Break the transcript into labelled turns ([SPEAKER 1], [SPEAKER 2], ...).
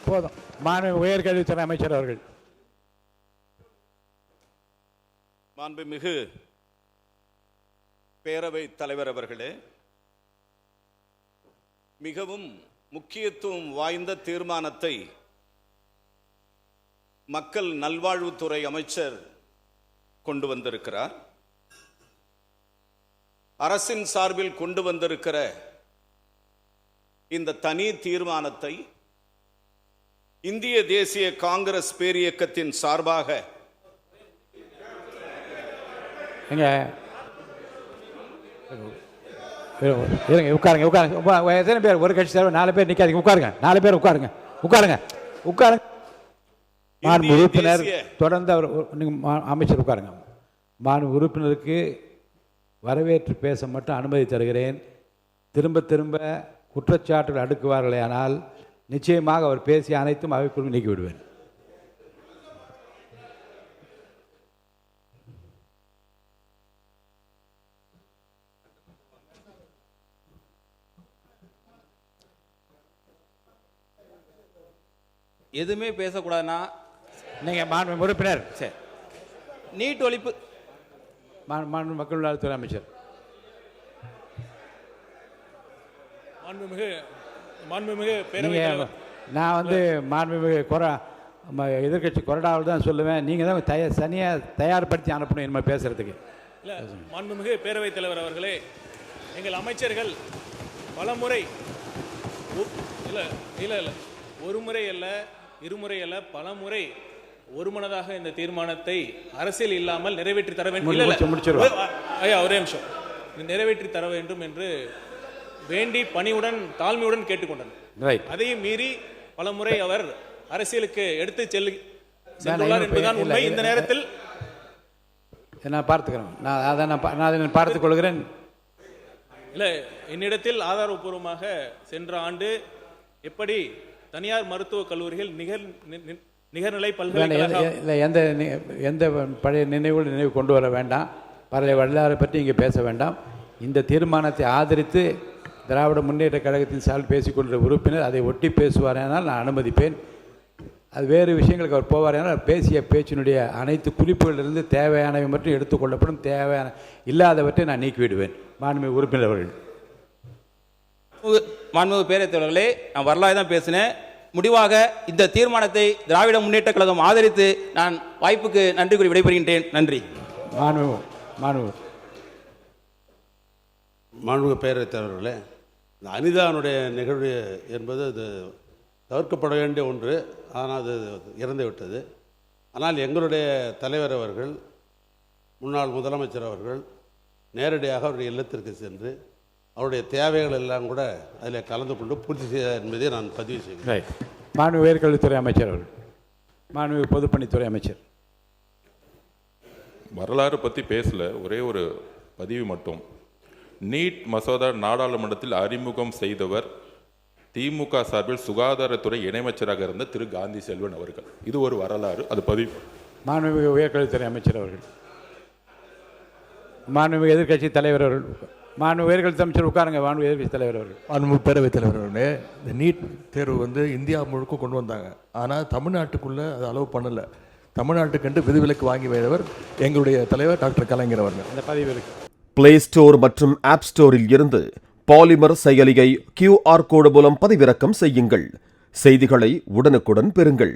[SPEAKER 1] போதும். மாண்புமிகு உயர்கல்வித்துறை அமைச்சர் அவர்கள்.
[SPEAKER 2] மாண்புமிகு பேரவைத் தலைவர் அவர்களே, மிகவும் முக்கியத்துவம் வாய்ந்த தீர்மானத்தை மக்கள் நல்வாழ்வுத்துறை அமைச்சர் கொண்டு வந்திருக்கிறார். அரசின் சார்பில் கொண்டு வந்திருக்கிற இந்த தனி தீர்மானத்தை இந்திய தேசிய காங்கிரஸ் பேரியக்கத்தின் சார்பாக
[SPEAKER 1] உட்காருங்க உட்காருங்க. எத்தனை பேர்? ஒரு கட்சி சார் 4 பேர் நிக்காதீங்க. உட்காருங்க. 4 பேர் உட்காருங்க உட்காருங்க உட்காருங்க. மாண்பு உறுப்பினர் தொடர்ந்து அவர் அமைச்சர் உட்காருங்க. மாண்பு உறுப்பினருக்கு வரவேற்று பேச மட்டும் அனுமதி தருகிறேன். திரும்ப திரும்ப குற்றச்சாட்டுகள் அடுக்குவார்களே ஆனால் நிச்சயமாக அவர் பேசிய அனைத்தும் அவைக்குள் நீக்கி விடுவேன்.
[SPEAKER 3] எதுவுமே பேசக்கூடாதுன்னா
[SPEAKER 1] நீங்கள் மாண்பு உறுப்பினர்
[SPEAKER 3] சரி. நீட் ஒழிப்பு
[SPEAKER 1] மாண்பு மக்கள் நலத்துறை அமைச்சர். நான் வந்து மாண்புமிகு எதிர்கட்சி கொறடாவில் தான் சொல்லுவேன். நீங்கள் தான் தயார்படுத்தி அனுப்பணும் என்ன பேசுறதுக்கு.
[SPEAKER 4] இல்லை, மாண்புமிகு பேரவைத் தலைவர் அவர்களே, எங்கள் அமைச்சர்கள் பலமுறை இல்லை ஒரு முறை அல்ல, இருமுறை அல்ல, பலமுறை ஒருமனதாக இந்த தீர்மானத்தை அரசியல் இல்லாமல் நிறைவேற்றி தர வேண்டும். ஒரே நிமிஷம். நிறைவேற்றி தர வேண்டும் என்று வேண்டி பணிவுடன் தாழ்மையுடன் கேட்டுக்கொண்டனர். அதையும் மீறி பலமுறை அவர் அரசியலுக்கு எடுத்து செல்லுகிறார் என்பதுதான் உண்மை. இந்த நேரத்தில்
[SPEAKER 1] நான் பார்த்துக்கிறேன். நான் பார்த்துக் கொள்கிறேன்.
[SPEAKER 4] இல்லை, என்னிடத்தில் ஆதாரபூர்வமாக சென்ற ஆண்டு எப்படி தனியார் மருத்துவக் கல்லூரிகள் நிகர்நிலை பல்கலைக்கழகம்
[SPEAKER 1] எந்த பழைய நினைவு கொண்டு வர வேண்டாம். பழைய வரலாறு பற்றி இங்கே பேச வேண்டாம். இந்த தீர்மானத்தை ஆதரித்து திராவிட முன்னேற்ற கழகத்தின் சார்பில் பேசிக்கொண்ட உறுப்பினர் அதை ஒட்டி பேசுவாரேனால் நான் அனுமதிப்பேன். அது வேறு விஷயங்களுக்கு அவர் போவாரேனால் பேசிய பேச்சினுடைய அனைத்து குறிப்புகளிலிருந்து தேவையானவை மட்டும் எடுத்துக்கொள்ளப்படும். தேவையான இல்லாதவற்றை நான் நீக்கிவிடுவேன். மாண்புமிகு உறுப்பினர் அவர்கள்.
[SPEAKER 3] மாண்புமிகு பேரவைத் தலைவர்களே, நான் வரலாறு தான் பேசினேன். முடிவாக இந்த தீர்மானத்தை திராவிட முன்னேற்ற கழகம் ஆதரித்து நான் வாய்ப்புக்கு நன்றி கூறி விடைபெறுகின்றேன். நன்றி.
[SPEAKER 5] மாண்புமிகு பேரவைத் தலைவர்களே, இந்த அனிதானுடைய நிகழ்வு என்பது அது தவிர்க்கப்பட வேண்டிய ஒன்று. ஆனால் அது இறந்து விட்டது. ஆனால் எங்களுடைய தலைவர் அவர்கள், முன்னாள் முதலமைச்சர் அவர்கள் நேரடியாக அவருடைய இல்லத்திற்கு சென்று அவருடைய தேவைகள் எல்லாம் கூட அதில் கலந்து கொண்டு பூர்த்தி செய்தார் என்பதை நான் பதிவு செய்கிறேன்.
[SPEAKER 1] மாண்புமிகு உயர்கல்வித்துறை அமைச்சர் அவர்கள். மாண்புமிகு பொதுப்பணித்துறை அமைச்சர்.
[SPEAKER 6] வரலாறு பற்றி பேசல, ஒரே ஒரு பதிவு மட்டும். நீட் மசோதா நாடாளுமன்றத்தில் அறிமுகம் செய்தவர் திமுக சார்பில் சுகாதாரத்துறை இணையமைச்சராக இருந்த திரு காந்தி செல்வன் அவர்கள். இது ஒரு வரலாறு, அது பதிவு.
[SPEAKER 1] மாண்புமிகு உயர்கல்வித்துறை அமைச்சர் அவர்கள். மாண்புமிகு எதிர்கட்சி தலைவர் அவர்கள். மாண்புமிகு உயர்கல்வி அமைச்சர் உட்காருங்க. மாண்புமிகு எதிர்கட்சி தலைவர் அவர்கள்.
[SPEAKER 7] மாண்புமிகு பேரவைத் தலைவர் அவர்களே, இந்த நீட் தேர்வு இந்தியா முழுக்க கொண்டு வந்தாங்க. ஆனால் தமிழ்நாட்டுக்குள்ளே அது அலோவ் பண்ணலை. தமிழ்நாட்டுக்கென்று விதிவிலக்கு வாங்கி வைத்தவர் எங்களுடைய தலைவர் டாக்டர் கலைஞர் அவர்கள்.
[SPEAKER 1] அந்த பதிவு இருக்கு.
[SPEAKER 8] பிளே ஸ்டோர் மற்றும் ஆப் ஸ்டோரில் இருந்து பாலிமர் செயலியை QR கோடு மூலம் பதிவிறக்கம் செய்யுங்கள். செய்திகளை உடனுக்குடன் பெறுங்கள்.